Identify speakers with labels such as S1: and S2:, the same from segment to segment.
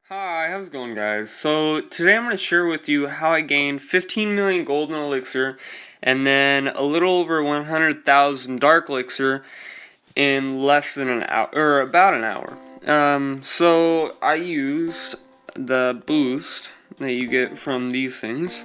S1: Hi, how's it going, guys? So today I'm going to share with you how I gained 15 million golden elixir and then a little over 100,000 dark elixir in less than an hour, or about an hour. So I used the boost that you get from these things.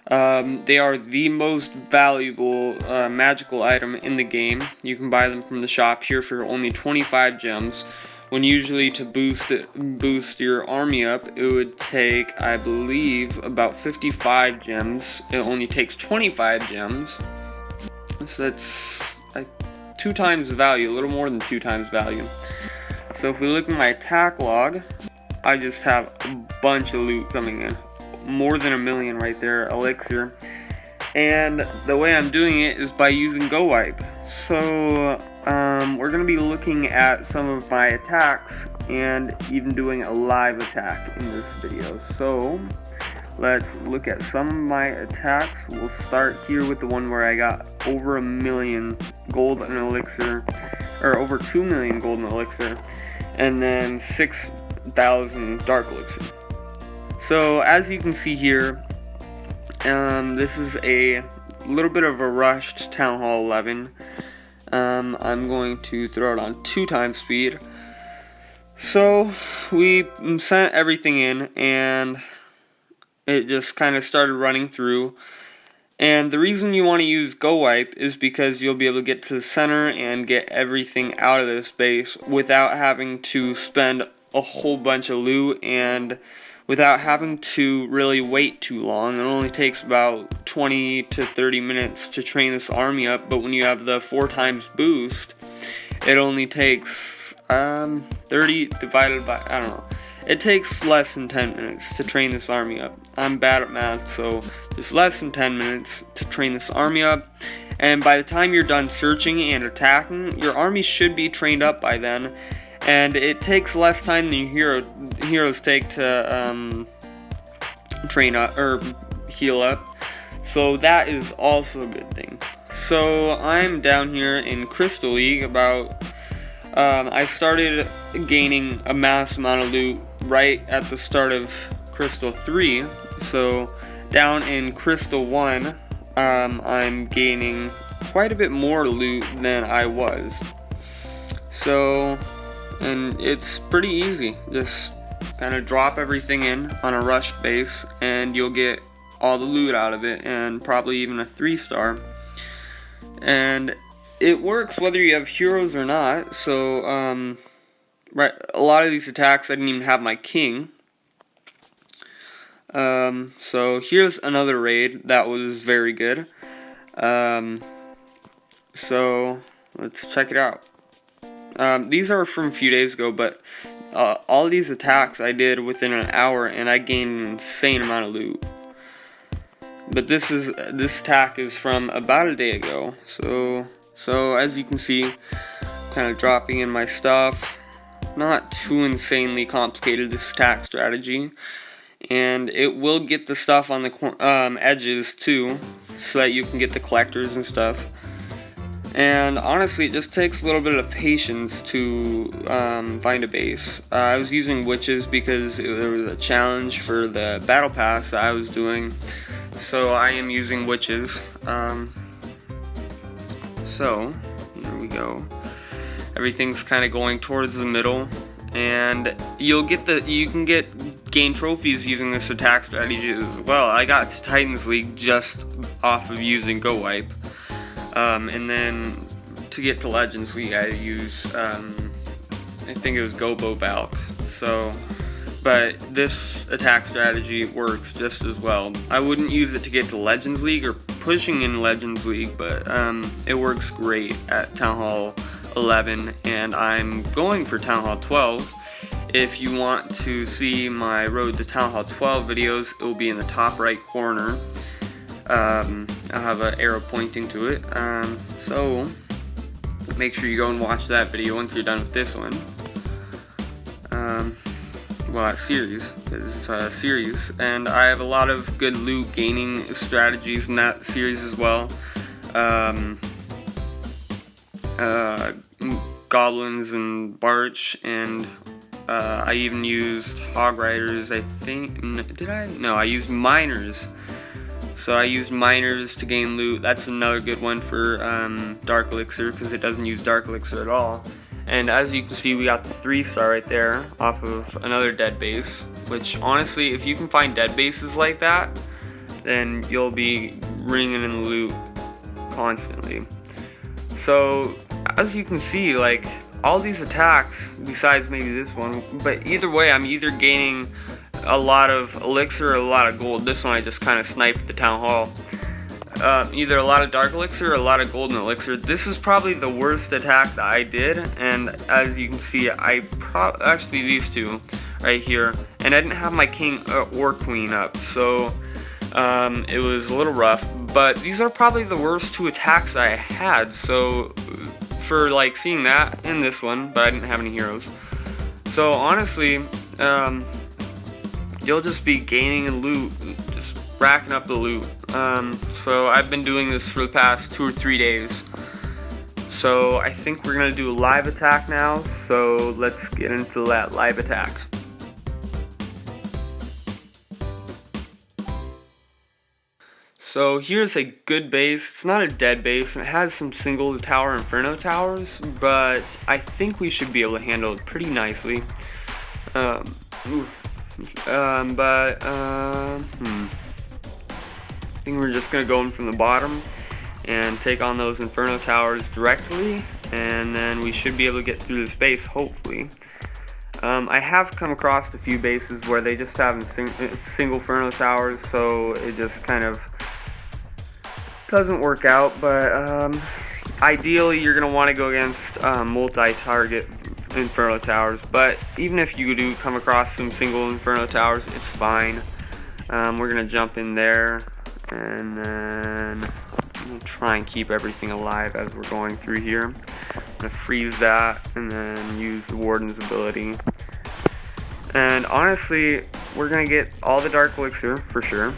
S1: They are the most valuable magical item in the game. You can buy them from the shop here for only 25 gems. When usually to boost your army up, it would take, I believe, about 55 gems. It only takes 25 gems. So that's like 2 times the value, a little more than 2 times value. So if we look at my attack log, I just have a bunch of loot coming in. More than 1 million right there, elixir. And the way I'm doing it is by using Go Wipe. So we're going to be looking at some of my attacks and even doing a live attack in this video. So let's look at some of my attacks. We'll start here with the one where I got over 1 million gold and elixir, or over 2 million gold and elixir, and then 6,000 dark elixir. So as you can see here, this is a little bit of a rushed Town Hall 11. I'm going to throw it on 2 times speed. So we sent everything in and it just kind of started running through. And the reason you want to use Go Wipe is because you'll be able to get to the center and get everything out of this base without having to spend a whole bunch of loot and without having to really wait too long. It only takes about 20 to 30 minutes to train this army up, but when you have the 4 times boost, it only takes 30 divided by, I don't know, it takes less than 10 minutes to train this army up. I'm bad at math, so just less than 10 minutes to train this army up, and by the time you're done searching and attacking, your army should be trained up by then. And it takes less time than heroes take to train up or heal up, so that is also a good thing. So I'm down here in Crystal League. I started gaining a mass amount of loot right at the start of Crystal 3. So down in Crystal 1, I'm gaining quite a bit more loot than I was. And it's pretty easy. Just kind of drop everything in on a rushed base and you'll get all the loot out of it, and probably even a 3-star. And it works whether you have heroes or not. So right, a lot of these attacks I didn't even have my king. So here's another raid that was very good. So let's check it out. These are from a few days ago, but all these attacks I did within an hour, and I gained an insane amount of loot. But this attack is from about a day ago. So as you can see, kind of dropping in my stuff. Not too insanely complicated, this attack strategy, and it will get the stuff on the edges too, so that you can get the collectors and stuff. And honestly, it just takes a little bit of patience to find a base. I was using witches because there was a challenge for the battle pass that I was doing, so I am using witches. So there we go. Everything's kind of going towards the middle, and you can gain trophies using this attack strategy as well. I got to Titans League just off of using Go Wipe. And then to get to Legends League, I use, I think it was Gobo Valk. But this attack strategy works just as well. I wouldn't use it to get to Legends League or pushing in Legends League, but it works great at Town Hall 11, and I'm going for Town Hall 12. If you want to see my Road to Town Hall 12 videos, it will be in the top right corner. I'll have an arrow pointing to it, so make sure you go and watch that video once you're done with this one. Well, that series, it's a series, and I have a lot of good loot gaining strategies in that series as well. Goblins and Barch and I even used Hog Riders, I think. Did I? No, I used Miners. So I used Miners to gain loot. That's another good one for Dark Elixir, because it doesn't use Dark Elixir at all. And as you can see, we got the 3-star right there off of another dead base, which honestly, if you can find dead bases like that, then you'll be ringing in the loot constantly. So as you can see, like, all these attacks, besides maybe this one, but either way, I'm either gaining a lot of elixir or a lot of gold. This one I just kind of sniped the town hall. Either a lot of dark elixir or a lot of golden elixir. This is probably the worst attack that I did, and as you can see, actually these two right here, and I didn't have my king or queen up, so it was a little rough. But these are probably the worst 2 attacks I had. So for like seeing that in this one, but I didn't have any heroes. So honestly, you'll just be gaining in loot, just racking up the loot. So I've been doing this for the past 2 or 3 days. So I think we're gonna do a live attack now. So let's get into that live attack. So here's a good base. It's not a dead base, and it has some single tower inferno towers, but I think we should be able to handle it pretty nicely. I think we're just gonna go in from the bottom and take on those inferno towers directly, and then we should be able to get through this base, hopefully. I have come across a few bases where they just have single inferno towers, so it just kind of doesn't work out. But ideally, you're gonna want to go against multi-target inferno towers. But even if you do come across some single inferno towers, it's fine. We're gonna jump in there, and then we'll try and keep everything alive as we're going through here. I'm gonna freeze that and then use the Warden's ability. And honestly, we're gonna get all the dark elixir for sure.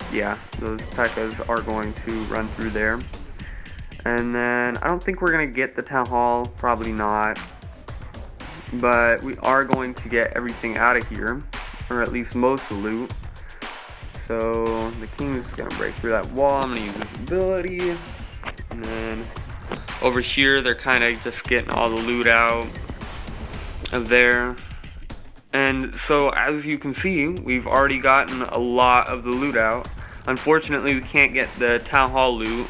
S1: Yeah, those P.E.K.K.A.s are going to run through there. And then I don't think we're gonna get the town hall, probably not. But we are going to get everything out of here, or at least most of the loot. So the king is gonna break through that wall. I'm gonna use his ability, and then over here they're kind of just getting all the loot out of there. And so as you can see, we've already gotten a lot of the loot out. Unfortunately, we can't get the town hall loot,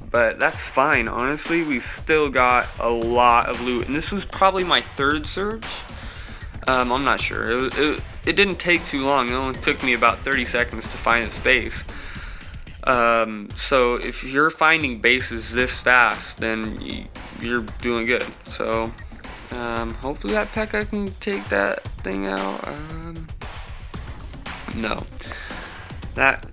S1: but that's fine. Honestly, we still got a lot of loot, and this was probably my 3rd search. I'm not sure. It didn't take too long. It only took me about 30 seconds to find a space. So if you're finding bases this fast, then you're doing good. So hopefully that P.E.K.K.A. can take that thing out. No. That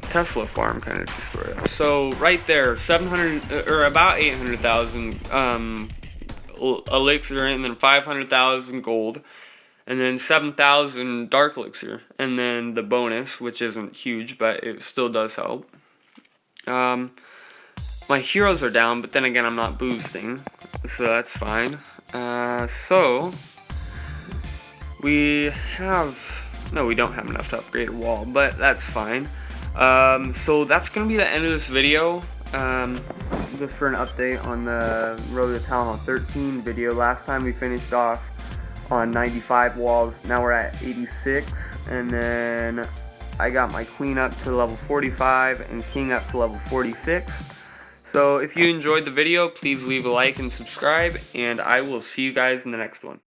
S1: Tesla farm kind of destroyed us. So right there, 700 or about 800,000 elixir, and then 500,000 gold, and then 7,000 dark elixir, and then the bonus, which isn't huge, but it still does help. My heroes are down, but then again, I'm not boosting, so that's fine. So we have, no, we don't have enough to upgrade a wall, but that's fine. So that's gonna be the end of this video. Just for an update on the Road to Town Hall 13 video. Last time we finished off on 95 walls, now we're at 86, and then I got my queen up to level 45 and king up to level 46. So if you enjoyed the video, please leave a like and subscribe, and I will see you guys in the next one.